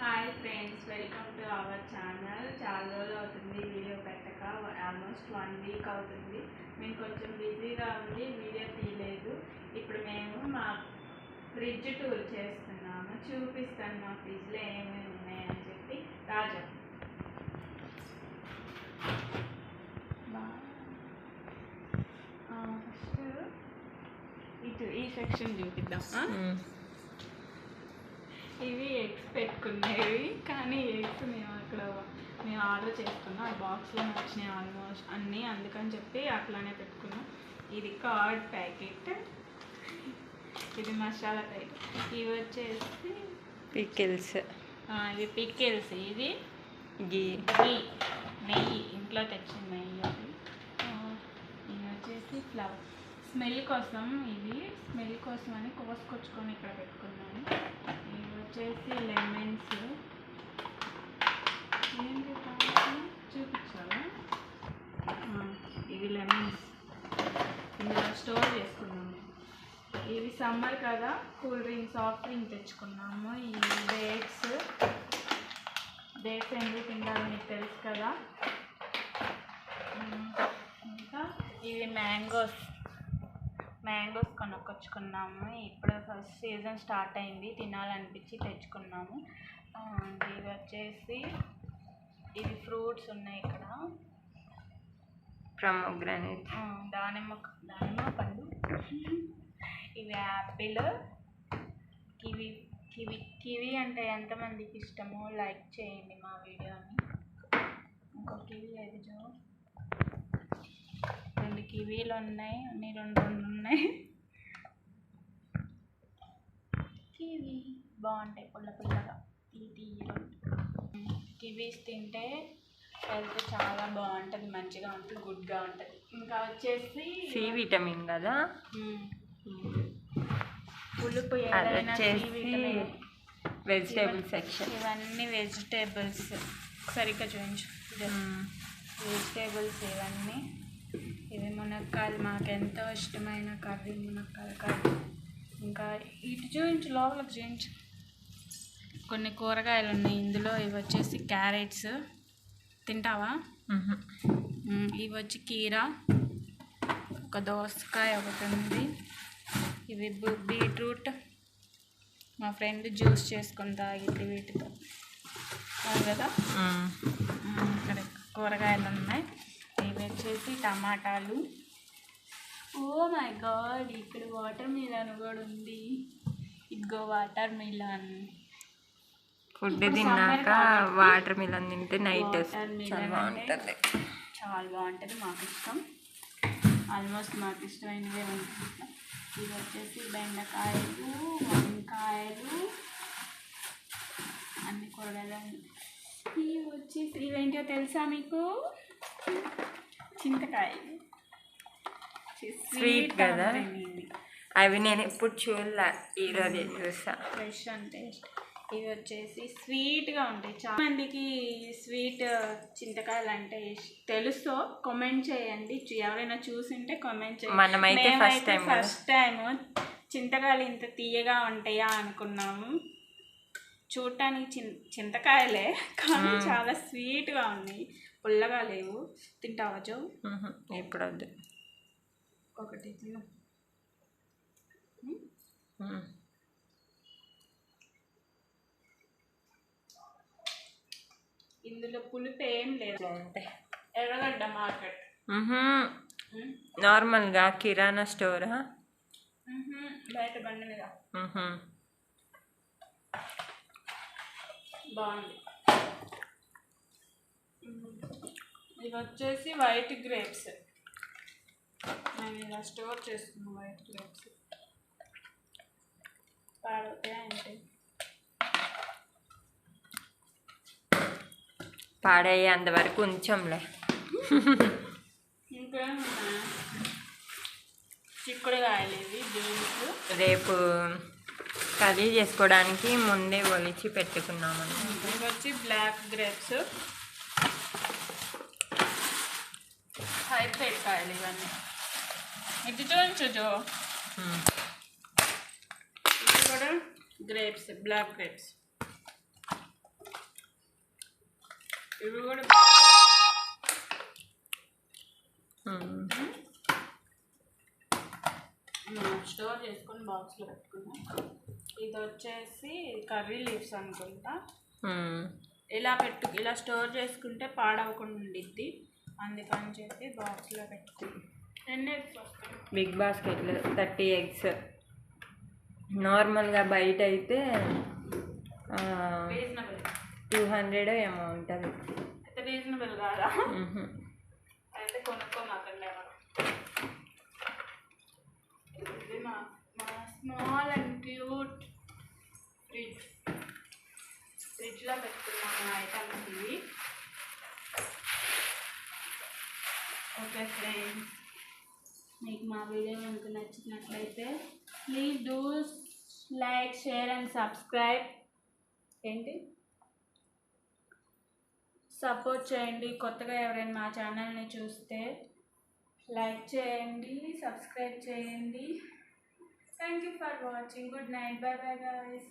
Hi friends, welcome to our channel. చాలా రోజులు అవుతుంది వీడియో పెట్టక, ఆల్మోస్ట్ 1 వీక్ అవుతుంది. మేము కొంచెం బిజీగా ఉండి వీడియో తీయలేదు. ఇప్పుడు మేము మా ఫ్రిడ్జ్ టూర్ చేస్తున్నాము. చూపిస్తాను మా ఫ్రిడ్జ్లో ఏమేమి ఉన్నాయని చెప్పి. రాజా ఫస్ట్ ఇటు ఈ సెక్షన్ చూపిద్దాం. ఇవి ఎగ్స్ పెట్టుకునేవి, కానీ ఎగ్స్ మేము ఆర్డర్ చేసుకున్నాం. ఆ బాక్స్లో వచ్చినాయి ఆల్మోస్ట్ అన్నీ, అందుకని చెప్పి అట్లానే పెట్టుకున్నాం. ఇది కార్డ్ ప్యాకెట్, ఇది మసాలా ప్యాకెట్, ఇవి వచ్చేసి పికిల్స్, ఇవి పికిల్స్, ఇది నెయ్యి, ఇంట్లో తెచ్చిన నెయ్యి. అది ఇవి వచ్చేసి ఫ్లవర్ స్మెల్ కోసం అని కోసుకొచ్చుకొని ఇక్కడ పెట్టుకున్నాను. ఇవి వచ్చేసి లెమన్స్, ఏంటి చూపించాలా, ఇవి లెమన్స్ ఇందులో స్టోర్ చేసుకున్నాము. ఇవి సమ్మర్ కదా, కూల్ డ్రింక్, సాఫ్ట్ డ్రింక్ తెచ్చుకున్నాము. ఈ డేట్స్ ఎందుకు తింటారు మీకు తెలుసు కదా. ఇంకా ఇవి మ్యాంగోస్ కొనుక్కొచ్చుకున్నాము. ఇప్పుడు ఫస్ట్ సీజన్ స్టార్ట్ అయింది, తినాలనిపించి తెచ్చుకున్నాము. ఇవి వచ్చేసి ఇవి ఫ్రూట్స్ ఉన్నాయి ఇక్కడ, ప్రొమోగ్రానేట్, దానిమ్మ పండు, ఇవి యాపిల్, కివి అంటే ఎంతమందికి ఇష్టమో లైక్ చేయండి మా వీడియోని. ఇంకో కివి ఏది 2 కివీలు ఉన్నాయి, అన్ని రెండు ఉన్నాయి. కివి బాగుంటాయి, పుల్లగా తీయగా. కివీస్ తింటే హెల్త్ చాలా బాగుంటుంది, మంచిగా ఉంటుంది, గుడ్గా ఉంటుంది. ఇంకా వచ్చేసి సి విటమిన్ కదా, పులుపు ఏదైనా వెజిటేబుల్ సెక్షన్. ఇవన్నీ వెజిటేబుల్స్, సరిగ్గా చూపించు. వెజిటేబుల్స్ ఇవన్నీ. ఇవి మునక్కాయలు, మాకు ఎంతో ఇష్టమైన కర్రీ, మునక్కాయల కర్రీ. ఇంకా ఇటు చూపించు, లోపలికి చూపించు. కొన్ని కూరగాయలు ఉన్నాయి ఇందులో. ఇవి వచ్చేసి క్యారెట్స్, తింటావా? ఇవి వచ్చి కీరా, ఒక దోసకాయ ఒకటి ఉంది. ఇవి బీట్రూట్, మా ఫ్రెండ్ జ్యూస్ చేసుకొని తాగింది వీటితో కదా. ఇక్కడ కూరగాయలు ఉన్నాయి. ఇవి వచ్చేసి టమాటాలు. ఓ మై గాడ్, ఇక్కడ వాటర్ మిలన్ కూడా ఉంది. ఇదిగో వాటర్ మిలన్. ఫుడ్ తిన్నాక వాటర్ మిలన్ తింటే నైట్ చాలా బాగుంటుంది, మాకు ఇష్టం. ఆల్మోస్ట్ మాకు ఇష్టమైనవే ఉంటుంది. ఇవి వచ్చేసి బెండకాయలు, వంకాయలు, అన్ని కూరగాయలు. ఇవి వచ్చేసి ఇవేంటో తెలుసా మీకు? చింతకాయలు, స్వీట్ కదా. అవి నేను ఎప్పుడు చూడలే, ఈరోజు చూసా. Fresh and taste. ఇవి వచ్చేసి స్వీట్గా ఉంటాయి. చాలా మందికి స్వీట్ చింతకాయలు అంటే తెలుసో కామెంట్ చేయండి. ఎవరైనా చూసింటే కామెంట్ చేయండి. మనమైతే ఫస్ట్ టైం చింతకాయలు ఇంత తీయగా ఉంటాయా అనుకున్నాము. చూడటానికి చింతకాయలే, కానీ చాలా స్వీట్గా ఉన్నాయి, పుల్లగా లేవు. తింటావా జో? ఇప్పుడు వద్దు, ఒకటి తిను. ఇందులో పులుపు ఏం లేదు. ఎర్రగడ్డ మార్కెట్, నార్మల్గా కిరాణా స్టోరా, బయట బండి మీద. బాగుంది. ఇవి వచ్చేసి వైట్ గ్రేప్స్. నేను ఇలా స్టోర్ చేసుకున్నాను వైట్ గ్రేప్స్. పాడవుతాయి అంటే పాడయ్యే అంతవరకు ఉంచంలే. ఇంకేమున్నా చిక్కుడుకాయలు, ఇవి బీన్స్. రేపు కర్రీ చేసుకోవడానికి ముందే ఒలిచి పెట్టుకున్నాము. ఇవి వచ్చి బ్లాక్ గ్రేప్స్, హైబ్రిడ్ కాయలు ఇవన్నీ. ఇది చూపించు జో. ఇది కూడా grapes, black grapes. ఇవి కూడా స్టోర్ చేసుకొని బాక్స్లో పెట్టుకున్నాం. ఇది వచ్చేసి కర్రీ లీవ్స్ అనుకుంటా. ఇలా స్టోర్ చేసుకుంటే పాడవకుండా ఉండిద్ది, అందుకని చెప్పి బాక్స్లో పెట్టుకున్నాం. ఎన్ని ఎగ్స్ వస్తాయి? బిగ్ బాస్కెట్లో 30 ఎగ్స్. నార్మల్గా బయట అయితే రీజనబుల్ 200 ఏమో ఉంటుంది. అయితే రీజనబుల్ కాదా? అయితే కొనుక్కోమాకండి ఎవరు. ఇది మా స్మాల్ అండ్ క్యూట్ ఫ్రిడ్జ్లో పెట్టుకున్నాము ఐటమ్స్ ఇవి. ఓకే ఫ్రెండ్స్, మీకు మా వీడియో కనుక నచ్చినట్లయితే please do like, share and subscribe. Support చేయండి. కొత్తగా ఎవరైనా మా ఛానల్ని చూస్తే లైక్ చేయండి, సబ్స్క్రైబ్ చేయండి. Thank you for watching. Good night. By bye guys.